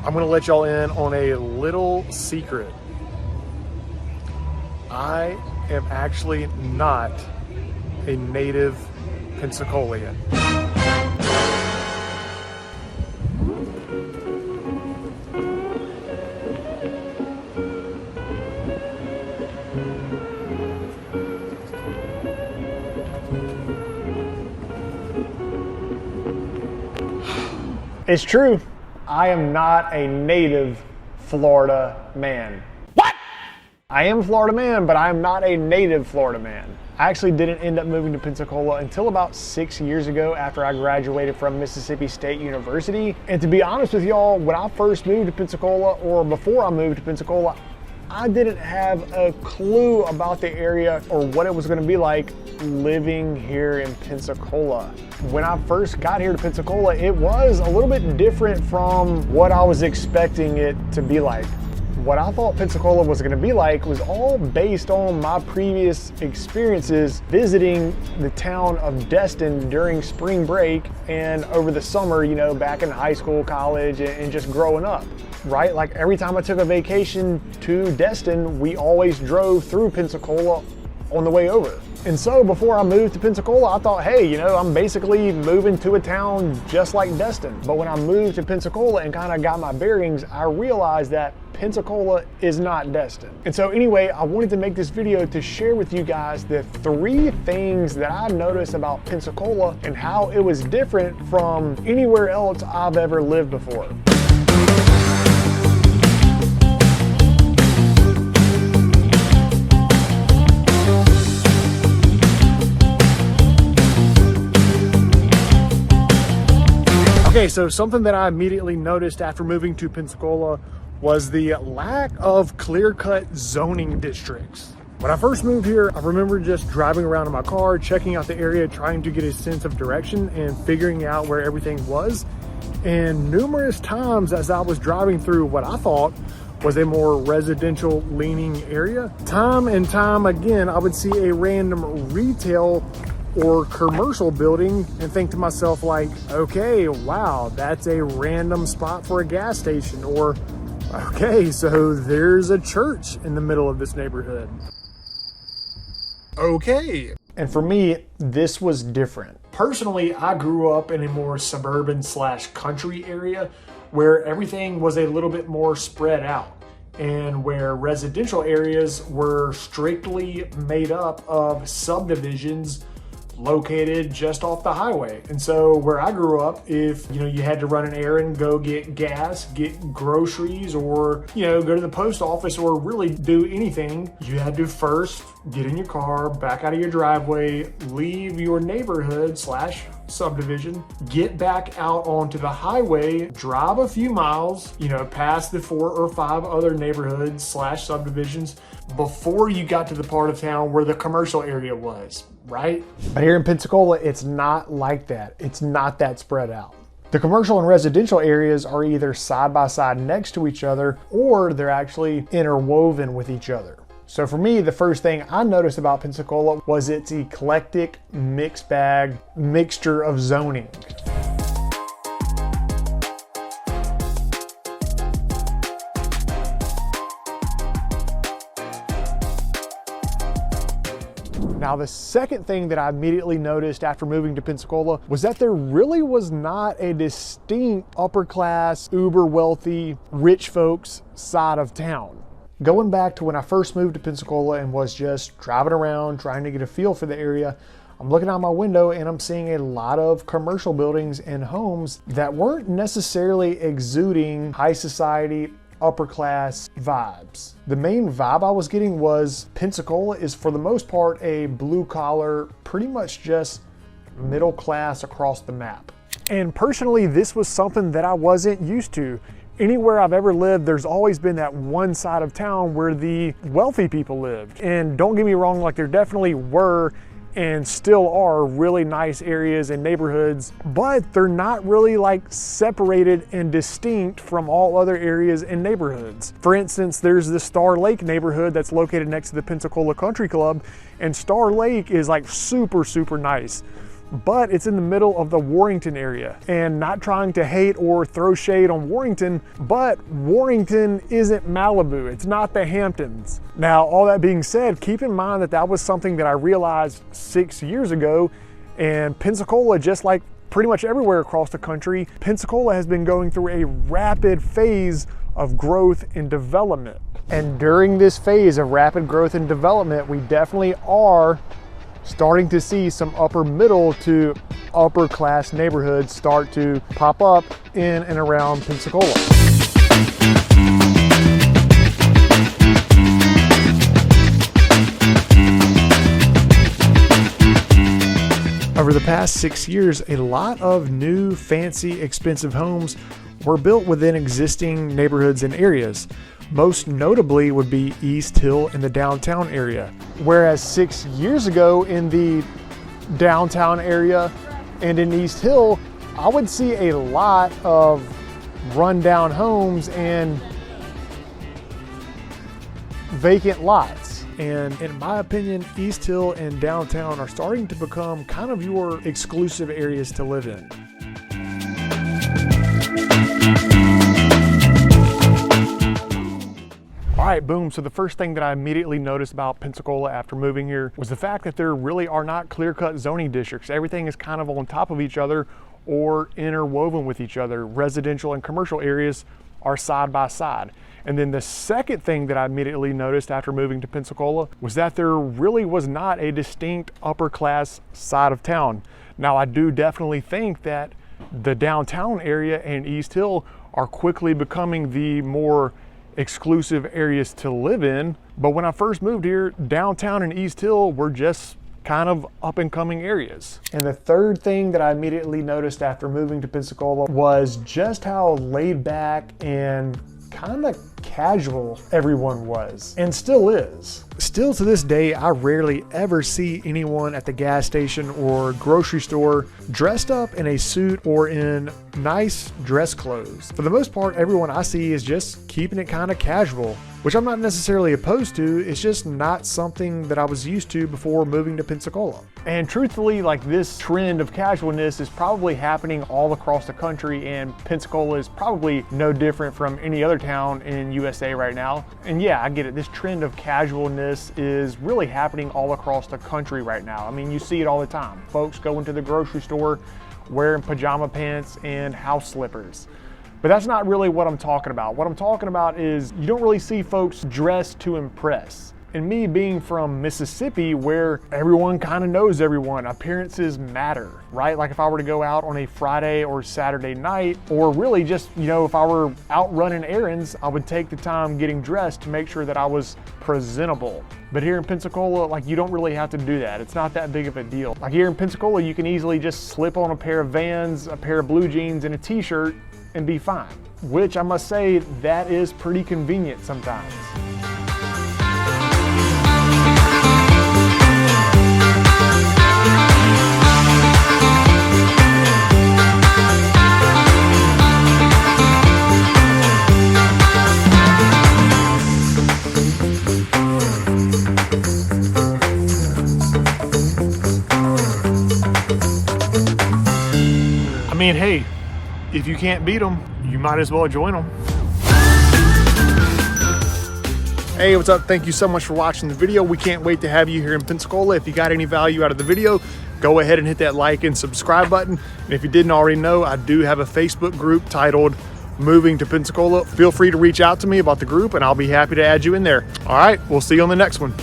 I'm gonna let y'all in on a little secret. I am actually not a native Pensacolian. It's true. I am not a native Florida man. What? I am a Florida man, but I am not a native Florida man. I actually didn't end up moving to Pensacola until about 6 years ago after I graduated from Mississippi State University. And to be honest with y'all, when I first moved to Pensacola, or before I moved to Pensacola, I didn't have a clue about the area or what it was going to be like living here in Pensacola. When I first got here to Pensacola, it was a little bit different from what I was expecting it to be like. What I thought Pensacola was going to be like was all based on my previous experiences visiting the town of Destin during spring break and over the summer, you know, back in high school, college, and just growing up, right? Like every time I took a vacation to Destin, we always drove through Pensacola on the way over. And so before I moved to Pensacola, I thought, hey, you know, I'm basically moving to a town just like Destin. But when I moved to Pensacola and kind of got my bearings, I realized that Pensacola is not Destin. And so anyway, I wanted to make this video to share with you guys the 3 things that I noticed about Pensacola and how it was different from anywhere else I've ever lived before. Okay, so something that I immediately noticed after moving to Pensacola was the lack of clear-cut zoning districts. When I first moved here, I remember just driving around in my car, checking out the area, trying to get a sense of direction and figuring out where everything was. And numerous times as I was driving through what I thought was a more residential leaning area, time and time again, I would see a random retail or commercial building and think to myself like, okay, wow, that's a random spot for a gas station, or okay, so there's a church in the middle of this neighborhood. Okay. And for me, this was different. Personally, I grew up in a more suburban / country area where everything was a little bit more spread out and where residential areas were strictly made up of subdivisions located just off the highway. And so where I grew up, if you had to run an errand, go get gas, get groceries, or go to the post office, or really do anything, you had to first get in your car, back out of your driveway, leave your neighborhood / subdivision, get back out onto the highway, drive a few miles, past the 4 or 5 other neighborhoods / subdivisions before you got to the part of town where the commercial area was, right? But here in Pensacola, it's not like that. It's not that spread out. The commercial and residential areas are either side by side next to each other, or they're actually interwoven with each other. So for me, the first thing I noticed about Pensacola was its eclectic mixed bag mixture of zoning. Now, the second thing that I immediately noticed after moving to Pensacola was that there really was not a distinct upper class, uber wealthy, rich folks side of town. Going back to when I first moved to Pensacola and was just driving around trying to get a feel for the area, I'm looking out my window and I'm seeing a lot of commercial buildings and homes that weren't necessarily exuding high society, upper class vibes. The main vibe I was getting was Pensacola is for the most part a blue collar, pretty much just middle class across the map. And personally, this was something that I wasn't used to. Anywhere I've ever lived, there's always been that one side of town where the wealthy people lived. And don't get me wrong, like there definitely were and still are really nice areas and neighborhoods, but they're not really like separated and distinct from all other areas and neighborhoods. For instance, there's the Star Lake neighborhood that's located next to the Pensacola Country Club, and Star Lake is like super, super nice. but it's in the middle of the Warrington area. And not trying to hate or throw shade on Warrington, but Warrington isn't Malibu. It's not the Hamptons. Now, all that being said, keep in mind that that was something that I realized 6 years ago. And Pensacola, just like pretty much everywhere across the country, Pensacola has been going through a rapid phase of growth and development. And during this phase of rapid growth and development, we definitely are starting to see some upper middle to upper class neighborhoods start to pop up in and around Pensacola. Over the past 6 years, a lot of new, fancy, expensive homes were built within existing neighborhoods and areas. Most notably would be East Hill in the downtown area. Whereas 6 years ago in the downtown area and in East Hill, I would see a lot of rundown homes and vacant lots. And in my opinion, East Hill and downtown are starting to become kind of your exclusive areas to live in. All right, boom. So the first thing that I immediately noticed about Pensacola after moving here was the fact that there really are not clear-cut zoning districts. Everything is kind of on top of each other or interwoven with each other. Residential and commercial areas are side by side. And then the second thing that I immediately noticed after moving to Pensacola was that there really was not a distinct upper class side of town. Now, I do definitely think that the downtown area and East Hill are quickly becoming the more exclusive areas to live in. But when I first moved here, downtown and East Hill were just kind of up and coming areas. And the third thing that I immediately noticed after moving to Pensacola was just how laid back and kind of casual everyone was and still is. Still to this day, I rarely ever see anyone at the gas station or grocery store dressed up in a suit or in nice dress clothes. For the most part, everyone I see is just keeping it kind of casual, which I'm not necessarily opposed to. It's just not something that I was used to before moving to Pensacola. And truthfully, like, this trend of casualness is probably happening all across the country, and Pensacola is probably no different from any other town in USA right now. And yeah, I get it. This trend of casualness is really happening all across the country right now. I mean, you see it all the time. Folks going to the grocery store wearing pajama pants and house slippers. But that's not really what I'm talking about. What I'm talking about is you don't really see folks dressed to impress. And me being from Mississippi, where everyone kind of knows everyone, appearances matter, right? Like if I were to go out on a Friday or Saturday night, or really just, you know, if I were out running errands, I would take the time getting dressed to make sure that I was presentable. But here in Pensacola, like, you don't really have to do that. It's not that big of a deal. Like here in Pensacola, you can easily just slip on a pair of Vans, a pair of blue jeans, and a t-shirt and be fine. Which I must say, that is pretty convenient sometimes. I mean, hey, if you can't beat them, you might as well join them. Hey, what's up? Thank you so much for watching the video. We can't wait to have you here in Pensacola. If you got any value out of the video, go ahead and hit that like and subscribe button. And if you didn't already know, I do have a Facebook group titled Moving to Pensacola. Feel free to reach out to me about the group and I'll be happy to add you in there. All right, we'll see you on the next one.